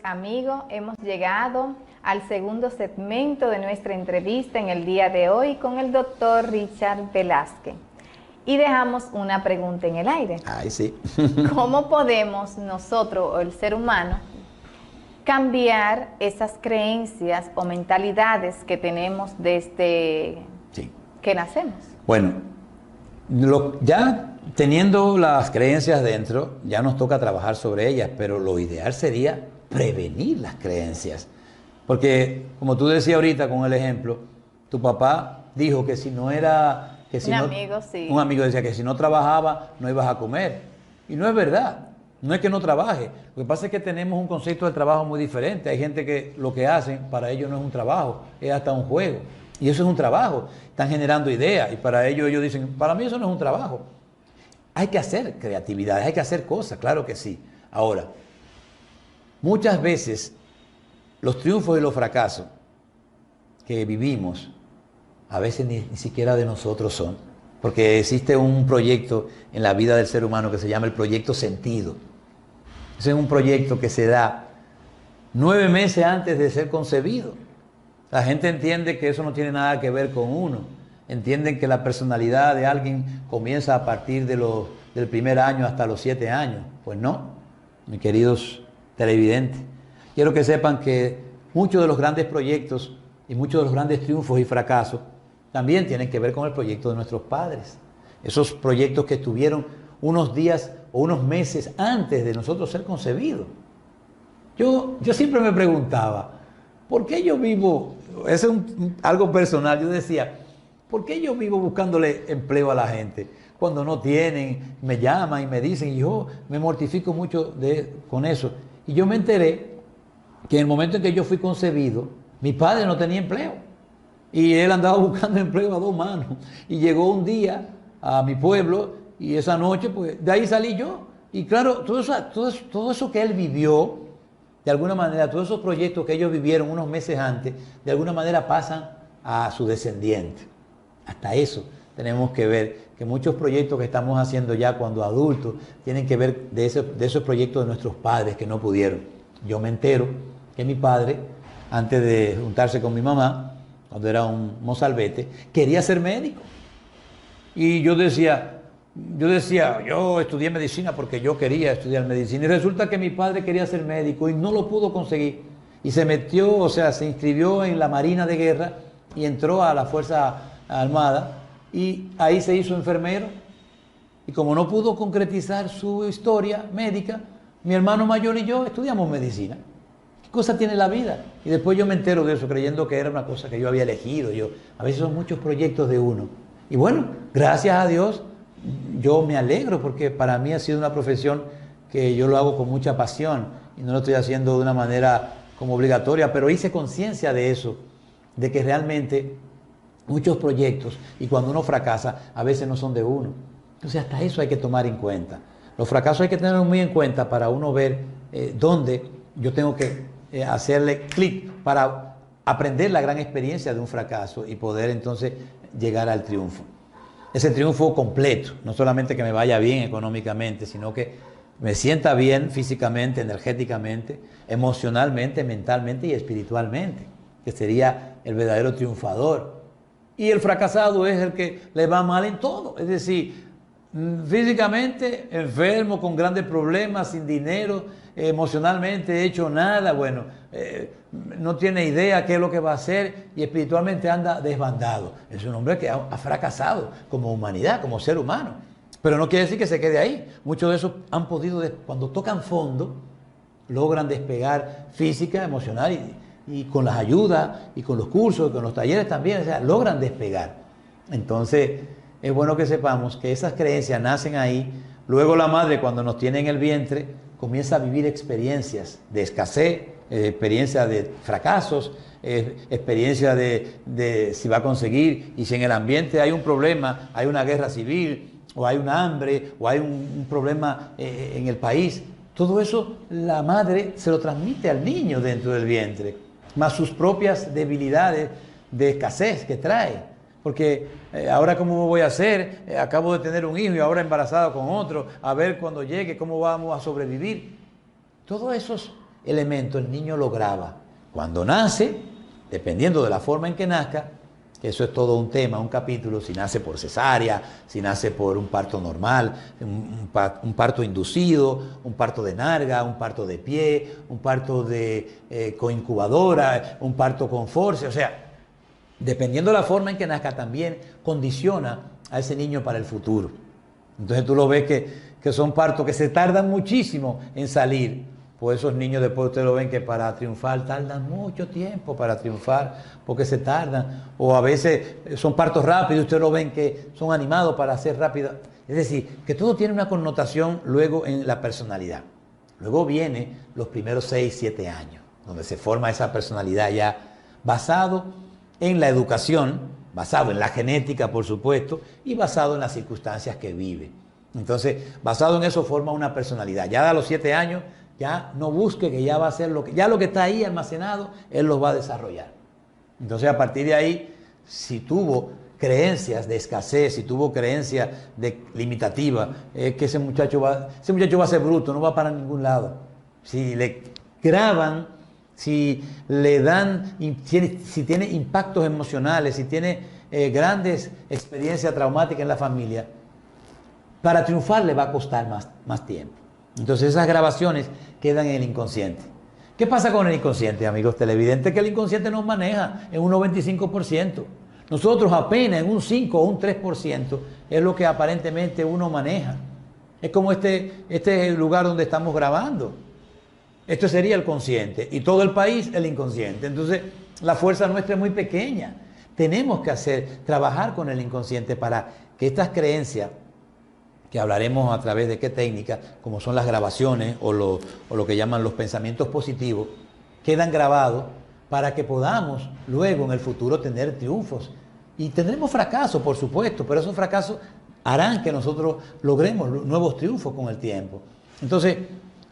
amigos, hemos llegado al segundo segmento de nuestra entrevista en el día de hoy con el doctor Richard Velázquez. Y dejamos una pregunta en el aire. Ay, sí. ¿Cómo podemos nosotros, o el ser humano, cambiar esas creencias o mentalidades que tenemos desde que nacemos? Bueno, ya teniendo las creencias dentro, ya nos toca trabajar sobre ellas, pero lo ideal sería prevenir las creencias. Porque, como tú decías ahorita con el ejemplo, tu papá dijo que si no era... Un amigo decía que si no trabajaba no ibas a comer. Y no es verdad. No es que no trabaje. Lo que pasa es que tenemos un concepto del trabajo muy diferente. Hay gente que lo que hacen para ellos no es un trabajo, es hasta un juego. Y eso es un trabajo. Están generando ideas y para ellos dicen, para mí eso no es un trabajo. Hay que hacer creatividades, hay que hacer cosas, claro que sí. Ahora, muchas veces los triunfos y los fracasos que vivimos, a veces ni siquiera de nosotros son. Porque existe un proyecto en la vida del ser humano que se llama el proyecto sentido. Ese es un proyecto que se da 9 meses antes de ser concebido. La gente entiende que eso no tiene nada que ver con uno. Entienden que la personalidad de alguien comienza a partir del primer año hasta los 7 años. Pues no, mis queridos televidentes. Quiero que sepan que muchos de los grandes proyectos y muchos de los grandes triunfos y fracasos también tienen que ver con el proyecto de nuestros padres. Esos proyectos que estuvieron unos días o unos meses antes de nosotros ser concebidos. Yo siempre me preguntaba, ¿por qué yo vivo? Eso es algo personal. Yo decía, ¿por qué yo vivo buscándole empleo a la gente? Cuando no tienen, me llaman y me dicen, y yo me mortifico mucho con eso. Y yo me enteré que en el momento en que yo fui concebido, mi padre no tenía empleo. Y él andaba buscando empleo a 2 manos. Y llegó un día a mi pueblo y esa noche, pues de ahí salí yo. Y claro, todo eso que él vivió, de alguna manera, todos esos proyectos que ellos vivieron unos meses antes, de alguna manera pasan a su descendiente. Hasta eso tenemos que ver, que muchos proyectos que estamos haciendo ya cuando adultos tienen que ver de esos proyectos de nuestros padres que no pudieron. Yo me entero que mi padre, antes de juntarse con mi mamá, cuando era un mozalbete, quería ser médico. Y yo decía, yo estudié medicina porque yo quería estudiar medicina. Y resulta que mi padre quería ser médico y no lo pudo conseguir. Y se metió, o sea, se inscribió en la Marina de Guerra y entró a la Fuerza Armada. Y ahí se hizo enfermero. Y como no pudo concretizar su historia médica, mi hermano mayor y yo estudiamos medicina. ¿Qué cosa tiene la vida? Y después yo me entero de eso, creyendo que era una cosa que yo había elegido. A veces son muchos proyectos de uno. Y bueno, gracias a Dios, yo me alegro porque para mí ha sido una profesión que yo lo hago con mucha pasión y no lo estoy haciendo de una manera como obligatoria, pero hice conciencia de eso, de que realmente muchos proyectos, y cuando uno fracasa, a veces no son de uno. Entonces hasta eso hay que tomar en cuenta. Los fracasos hay que tenerlos muy en cuenta para uno ver dónde yo tengo que hacerle clic para aprender la gran experiencia de un fracaso y poder entonces llegar al triunfo. Ese triunfo completo, no solamente que me vaya bien económicamente, sino que me sienta bien físicamente, energéticamente, emocionalmente, mentalmente y espiritualmente, que sería el verdadero triunfador. Y el fracasado es el que le va mal en todo, es decir, físicamente enfermo, con grandes problemas, sin dinero, emocionalmente hecho nada, bueno, no tiene idea qué es lo que va a hacer y espiritualmente anda desbandado. Es un hombre que ha fracasado como humanidad, como ser humano. Pero no quiere decir que se quede ahí. Muchos de esos han podido, cuando tocan fondo, logran despegar física, emocional y con las ayudas y con los cursos, con los talleres también, o sea, logran despegar. Entonces, es bueno que sepamos que esas creencias nacen ahí. Luego la madre, cuando nos tiene en el vientre, comienza a vivir experiencias de escasez, experiencias de fracasos, experiencias de si va a conseguir, y si en el ambiente hay un problema, hay una guerra civil, o hay un hambre, o hay un problema en el país. Todo eso la madre se lo transmite al niño dentro del vientre, más sus propias debilidades de escasez que trae. Porque ahora cómo voy a hacer, acabo de tener un hijo y ahora embarazada con otro, a ver cuando llegue cómo vamos a sobrevivir. Todos esos elemento el niño lo graba. Cuando nace, dependiendo de la forma en que nazca, que eso es todo un tema, un capítulo, si nace por cesárea, si nace por un parto normal, un parto inducido, un parto de narga, un parto de pie, un parto con incubadora, un parto con force, o sea, dependiendo de la forma en que nazca también condiciona a ese niño para el futuro. Entonces tú lo ves que son partos que se tardan muchísimo en salir. Pues esos niños después ustedes lo ven que para triunfar tardan mucho tiempo para triunfar porque se tardan. O a veces son partos rápidos, ustedes lo ven que son animados para hacer rápido. Es decir, que todo tiene una connotación luego en la personalidad. Luego viene los primeros 6, 7 años, donde se forma esa personalidad ya basado en la educación, basado en la genética, por supuesto, y basado en las circunstancias que vive. Entonces, basado en eso forma una personalidad. Ya a los 7 años, ya no busque que ya va a ser ya lo que está ahí almacenado, él lo va a desarrollar. Entonces, a partir de ahí, si tuvo creencias de escasez, si tuvo creencias limitativas, es que ese muchacho va a ser bruto, no va para ningún lado. Si le graban, si le dan, si tiene impactos emocionales, si tiene grandes experiencias traumáticas en la familia, para triunfar le va a costar más tiempo. Entonces esas grabaciones quedan en el inconsciente. ¿Qué pasa con el inconsciente, amigos televidentes? Que el inconsciente nos maneja en un 95%. Nosotros apenas en un 5 o un 3% es lo que aparentemente uno maneja. Es como este es el lugar donde estamos grabando. Esto sería el consciente y todo el país el inconsciente. Entonces la fuerza nuestra es muy pequeña. Tenemos que trabajar con el inconsciente para que estas creencias, que hablaremos a través de qué técnica, como son las grabaciones o lo que llaman los pensamientos positivos, quedan grabados para que podamos luego en el futuro tener triunfos. Y tendremos fracasos, por supuesto, pero esos fracasos harán que nosotros logremos nuevos triunfos con el tiempo. Entonces,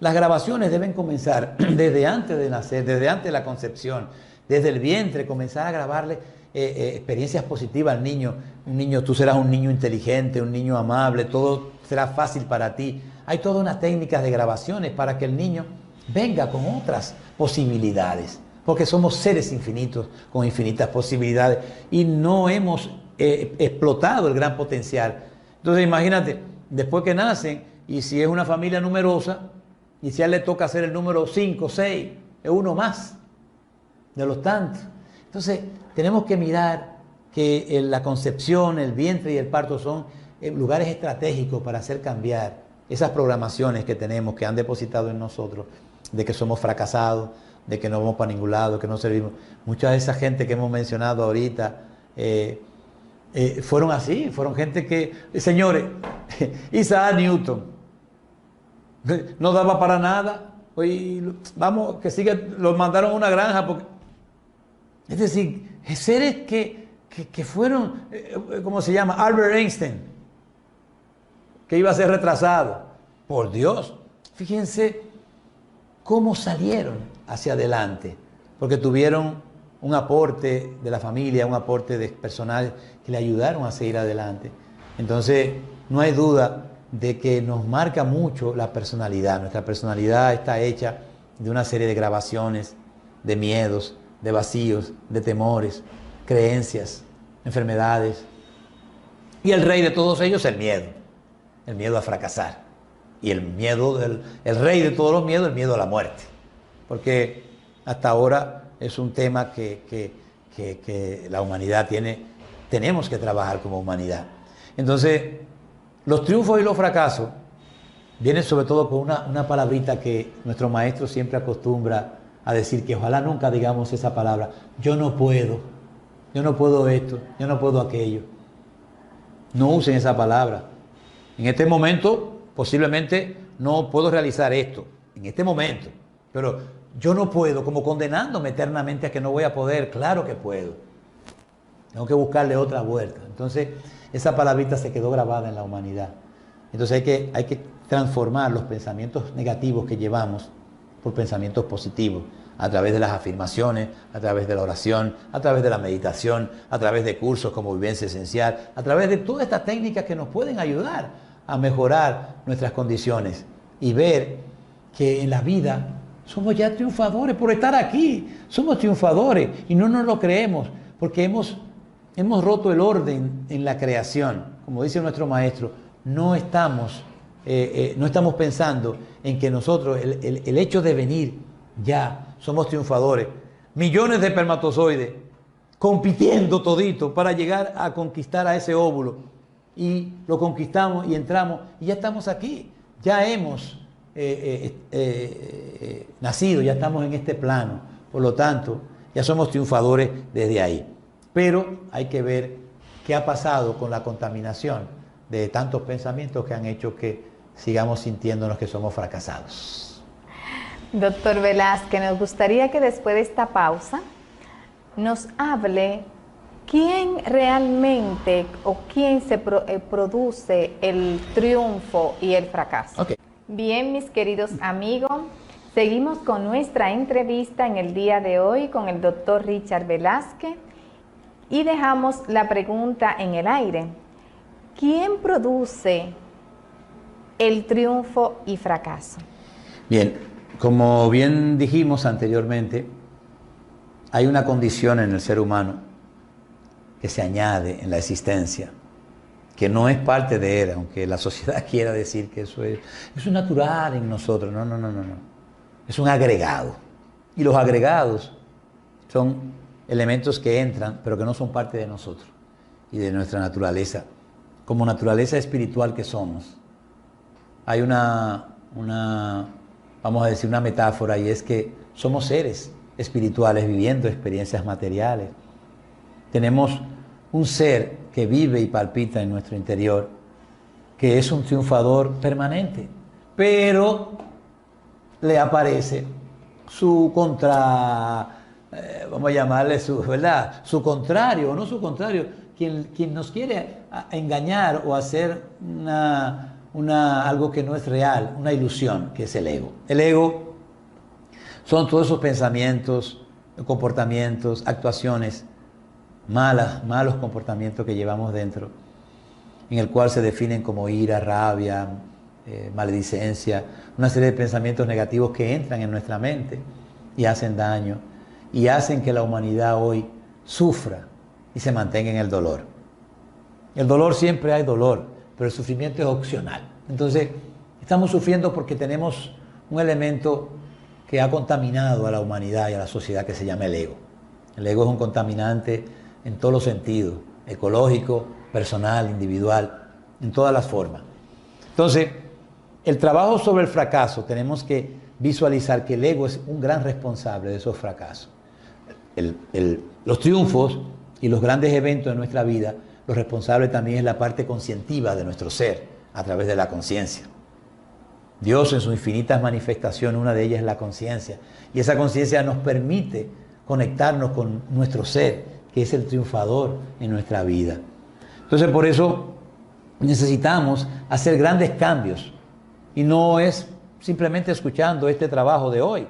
las grabaciones deben comenzar desde antes de nacer, desde antes de la concepción, desde el vientre, comenzar a grabarle experiencias positivas al niño. Un niño, tú serás un niño inteligente, un niño amable, todo será fácil para ti. Hay toda una técnica de grabaciones para que el niño venga con otras posibilidades, porque somos seres infinitos con infinitas posibilidades y no hemos explotado el gran potencial. Entonces imagínate, después que nacen, y si es una familia numerosa, y si a él le toca hacer el número 5, 6, es uno más de los tantos. Entonces tenemos que mirar que la concepción, el vientre y el parto son lugares estratégicos para hacer cambiar esas programaciones que tenemos, que han depositado en nosotros, de que somos fracasados, de que no vamos para ningún lado, que no servimos. Mucha de esa gente que hemos mencionado ahorita fueron así, fueron gente que, señores, Isaac Newton, no daba para nada, vamos, que siga, los mandaron a una granja, porque, es decir, seres que fueron, ¿cómo se llama? Albert Einstein, que iba a ser retrasado. Por Dios, fíjense cómo salieron hacia adelante, porque tuvieron un aporte de la familia, un aporte de personal que le ayudaron a seguir adelante. Entonces, no hay duda de que nos marca mucho la personalidad. Nuestra personalidad está hecha de una serie de grabaciones, de miedos, de vacíos, de temores, creencias, enfermedades. Y el rey de todos ellos es el miedo a fracasar. Y el rey de todos los miedos, el miedo a la muerte. Porque hasta ahora es un tema que la humanidad tenemos que trabajar como humanidad. Entonces, los triunfos y los fracasos vienen sobre todo con una palabrita que nuestro maestro siempre acostumbra a decir, que ojalá nunca digamos esa palabra: yo no puedo esto, yo no puedo aquello. No usen esa palabra. En este momento posiblemente no puedo realizar esto, en este momento, pero yo no puedo, como condenándome eternamente a que no voy a poder. Claro que puedo. Tengo que buscarle otra vuelta. Entonces, esa palabrita se quedó grabada en la humanidad. Entonces hay que transformar los pensamientos negativos que llevamos por pensamientos positivos, a través de las afirmaciones, a través de la oración, a través de la meditación, a través de cursos como Vivencia Esencial, a través de todas estas técnicas que nos pueden ayudar a mejorar nuestras condiciones y ver que en la vida somos ya triunfadores por estar aquí. Somos triunfadores y no nos lo creemos porque hemos roto el orden en la creación. Como dice nuestro maestro, no estamos pensando en que nosotros, el hecho de venir, ya somos triunfadores. Millones de espermatozoides compitiendo todito para llegar a conquistar a ese óvulo. Y lo conquistamos y entramos y ya estamos aquí. Ya hemos nacido, ya estamos en este plano. Por lo tanto, ya somos triunfadores desde ahí. Pero hay que ver qué ha pasado con la contaminación de tantos pensamientos que han hecho que sigamos sintiéndonos que somos fracasados. Doctor Velázquez, nos gustaría que después de esta pausa nos hable quién realmente o quién se produce el triunfo y el fracaso. Okay. Bien, mis queridos amigos, seguimos con nuestra entrevista en el día de hoy con el doctor Richard Velázquez y dejamos la pregunta en el aire. ¿Quién produce el triunfo y fracaso? Bien, como bien dijimos anteriormente, hay una condición en el ser humano que se añade en la existencia, que no es parte de él, aunque la sociedad quiera decir que eso es un natural en nosotros. No. Es un agregado. Y los agregados son elementos que entran, pero que no son parte de nosotros y de nuestra naturaleza. Como naturaleza espiritual que somos. Hay vamos a decir, una metáfora, y es que somos seres espirituales viviendo experiencias materiales. Tenemos un ser que vive y palpita en nuestro interior, que es un triunfador permanente, pero le aparece su vamos a llamarle ¿verdad? Su contrario, o no su contrario, quien nos quiere engañar o hacer algo que no es real, una ilusión, que es el ego. El ego son todos esos pensamientos, comportamientos, actuaciones malos comportamientos que llevamos dentro, en el cual se definen como ira, rabia, maledicencia, una serie de pensamientos negativos que entran en nuestra mente y hacen daño y hacen que la humanidad hoy sufra y se mantenga en el dolor. El dolor, siempre hay dolor, pero el sufrimiento es opcional. Entonces, estamos sufriendo porque tenemos un elemento que ha contaminado a la humanidad y a la sociedad, que se llama el ego. El ego es un contaminante en todos los sentidos, ecológico, personal, individual, en todas las formas. Entonces, el trabajo sobre el fracaso, tenemos que visualizar que el ego es un gran responsable de esos fracasos. Los triunfos y los grandes eventos de nuestra vida, lo responsable también es la parte conscientiva de nuestro ser, a través de la conciencia. Dios, en sus infinitas manifestaciones, una de ellas es la conciencia, y esa conciencia nos permite conectarnos con nuestro ser, que es el triunfador en nuestra vida. Entonces, por eso necesitamos hacer grandes cambios, y no es simplemente escuchando este trabajo de hoy.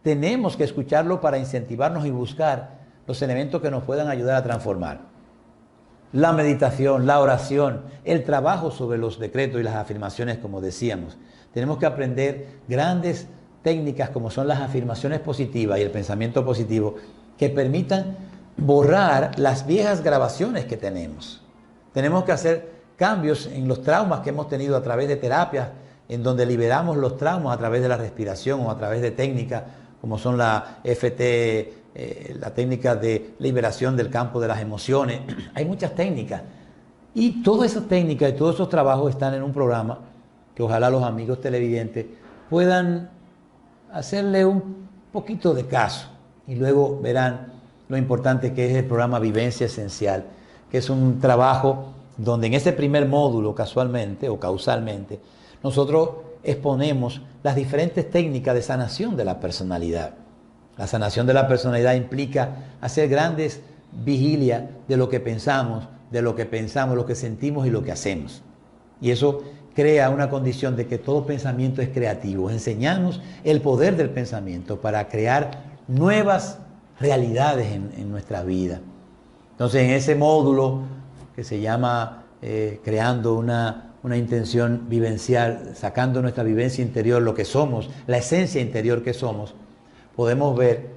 Tenemos que escucharlo para incentivarnos y buscar los elementos que nos puedan ayudar a transformar. La meditación, la oración, el trabajo sobre los decretos y las afirmaciones, como decíamos. Tenemos que aprender grandes técnicas como son las afirmaciones positivas y el pensamiento positivo, que permitan borrar las viejas grabaciones que tenemos. Tenemos que hacer cambios en los traumas que hemos tenido a través de terapias, en donde liberamos los traumas a través de la respiración o a través de técnicas como son la FT, la técnica de liberación del campo de las emociones. Hay muchas técnicas, y todas esas técnicas y todos esos trabajos están en un programa que ojalá los amigos televidentes puedan hacerle un poquito de caso, y luego verán lo importante que es el programa Vivencia Esencial, que es un trabajo donde en ese primer módulo, casualmente o causalmente, nosotros exponemos las diferentes técnicas de sanación de la personalidad. La sanación de la personalidad implica hacer grandes vigilias de lo que pensamos, lo que sentimos y lo que hacemos. Y eso crea una condición de que todo pensamiento es creativo. Enseñamos el poder del pensamiento para crear nuevas realidades en nuestra vida. Entonces, en ese módulo que se llama Creando una intención vivencial, sacando nuestra vivencia interior, lo que somos, la esencia interior que somos, podemos ver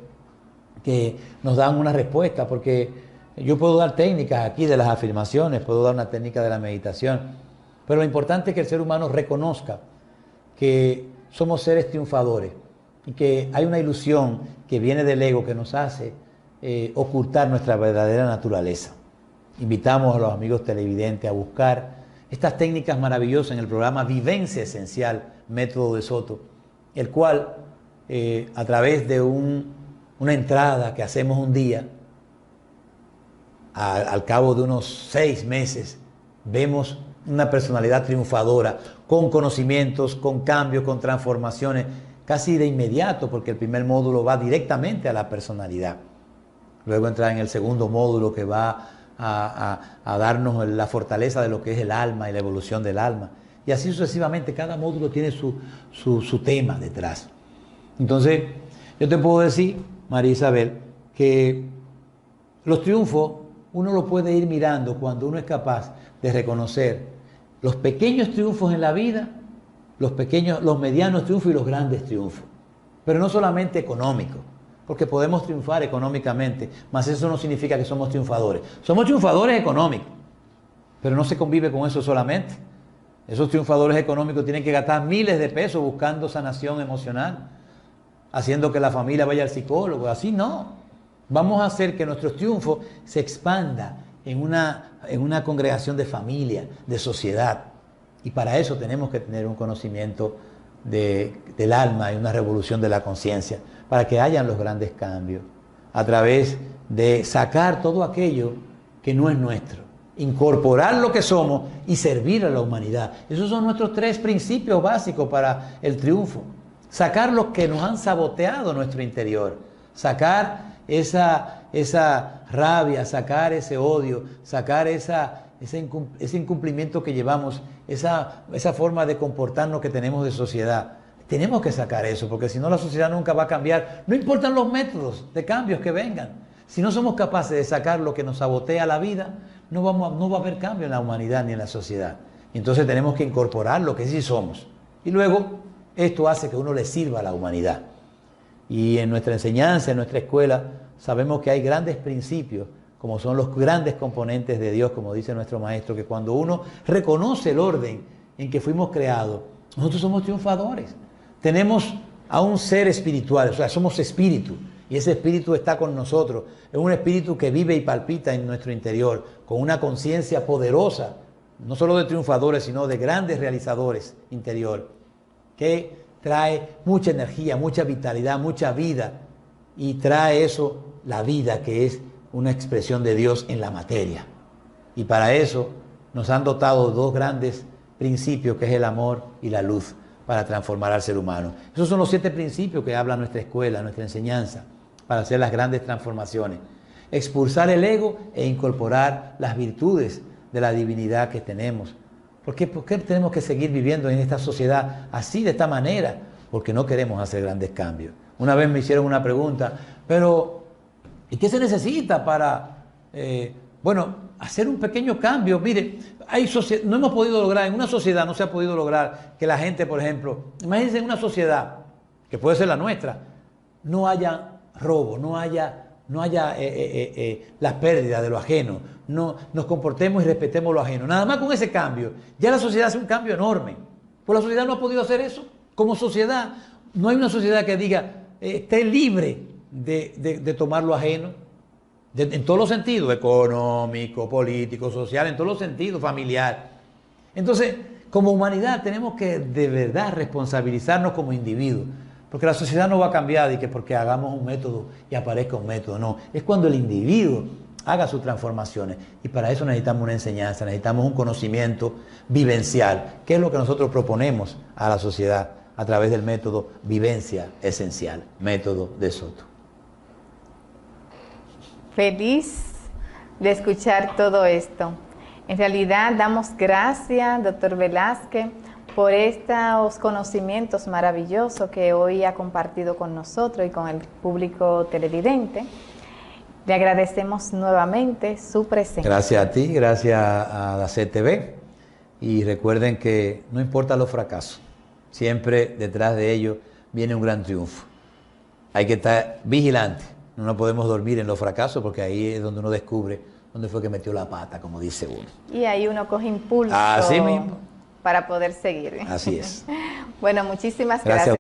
que nos dan una respuesta, porque yo puedo dar técnicas aquí de las afirmaciones, puedo dar una técnica de la meditación, pero lo importante es que el ser humano reconozca que somos seres triunfadores y que hay una ilusión que viene del ego que nos hace ocultar nuestra verdadera naturaleza. Invitamos a los amigos televidentes a buscar estas técnicas maravillosas en el programa Vivencia Esencial, Método de Soto, el cual a través de una entrada que hacemos un día, al cabo de unos 6 meses, vemos una personalidad triunfadora, con conocimientos, con cambios, con transformaciones, casi de inmediato, porque el primer módulo va directamente a la personalidad. Luego entra en el segundo módulo que va a darnos la fortaleza de lo que es el alma y la evolución del alma. Y así sucesivamente, cada módulo tiene su tema detrás. Entonces, yo te puedo decir, María Isabel, que los triunfos uno lo puede ir mirando cuando uno es capaz de reconocer los pequeños triunfos en la vida, los medianos triunfos y los grandes triunfos. Pero no solamente económicos, porque podemos triunfar económicamente, mas eso no significa que somos triunfadores. Somos triunfadores económicos, pero no se convive con eso solamente. Esos triunfadores económicos tienen que gastar miles de pesos buscando sanación emocional, haciendo que la familia vaya al psicólogo. Así no. Vamos a hacer que nuestros triunfos se expanda en una congregación de familia, de sociedad. Y para eso tenemos que tener un conocimiento del alma y una revolución de la conciencia, para que hayan los grandes cambios, a través de sacar todo aquello que no es nuestro, incorporar lo que somos y servir a la humanidad. Esos son nuestros 3 principios básicos para el triunfo. Sacar lo que nos han saboteado nuestro interior, sacar esa rabia, sacar ese odio, sacar ese incumplimiento que llevamos, esa forma de comportarnos que tenemos de sociedad. Tenemos que sacar eso, porque si no la sociedad nunca va a cambiar. No importan los métodos de cambios que vengan. Si no somos capaces de sacar lo que nos sabotea la vida, no va a haber cambio en la humanidad ni en la sociedad. Y entonces tenemos que incorporar lo que sí somos. Y luego esto hace que uno le sirva a la humanidad. Y en nuestra enseñanza, en nuestra escuela, sabemos que hay grandes principios, como son los grandes componentes de Dios, como dice nuestro maestro, que cuando uno reconoce el orden en que fuimos creados, nosotros somos triunfadores. Tenemos a un ser espiritual, o sea, somos espíritu, y ese espíritu está con nosotros. Es un espíritu que vive y palpita en nuestro interior, con una conciencia poderosa, no solo de triunfadores, sino de grandes realizadores interior, que trae mucha energía, mucha vitalidad, mucha vida, y trae eso, la vida, que es una expresión de Dios en la materia. Y para eso nos han dotado 2 grandes principios, que es el amor y la luz, para transformar al ser humano. Esos son los 7 principios que habla nuestra escuela, nuestra enseñanza, para hacer las grandes transformaciones. Expulsar el ego e incorporar las virtudes de la divinidad que tenemos. ¿Por qué tenemos que seguir viviendo en esta sociedad así, de esta manera? Porque no queremos hacer grandes cambios. Una vez me hicieron una pregunta, pero ¿y qué se necesita para, hacer un pequeño cambio? Mire, no hemos podido lograr, en una sociedad no se ha podido lograr que la gente, por ejemplo, imagínense en una sociedad, que puede ser la nuestra, no haya robo, no haya las pérdidas de lo ajeno, no nos comportemos y respetemos lo ajeno. Nada más con ese cambio, ya la sociedad hace un cambio enorme. Pues la sociedad no ha podido hacer eso. Como sociedad, no hay una sociedad que diga, esté libre de tomar lo ajeno, en todos los sentidos, económico, político, social, en todos los sentidos, familiar. Entonces, como humanidad tenemos que de verdad responsabilizarnos como individuos, porque la sociedad no va a cambiar y que porque hagamos un método y aparezca un método, no. Es cuando el individuo haga sus transformaciones, y para eso necesitamos una enseñanza, necesitamos un conocimiento vivencial, que es lo que nosotros proponemos a la sociedad a través del método Vivencia Esencial, método de Soto. Feliz de escuchar todo esto. En realidad damos gracias, doctor Velázquez, por estos conocimientos maravillosos que hoy ha compartido con nosotros y con el público televidente. Le agradecemos nuevamente su presencia. Gracias a ti, gracias a la CTV. Y recuerden que no importa los fracasos, siempre detrás de ellos viene un gran triunfo. Hay que estar vigilante, no nos podemos dormir en los fracasos porque ahí es donde uno descubre dónde fue que metió la pata, como dice uno. Y ahí uno coge impulso Así mismo. para poder seguir. Así es. Bueno, muchísimas Gracias. gracias.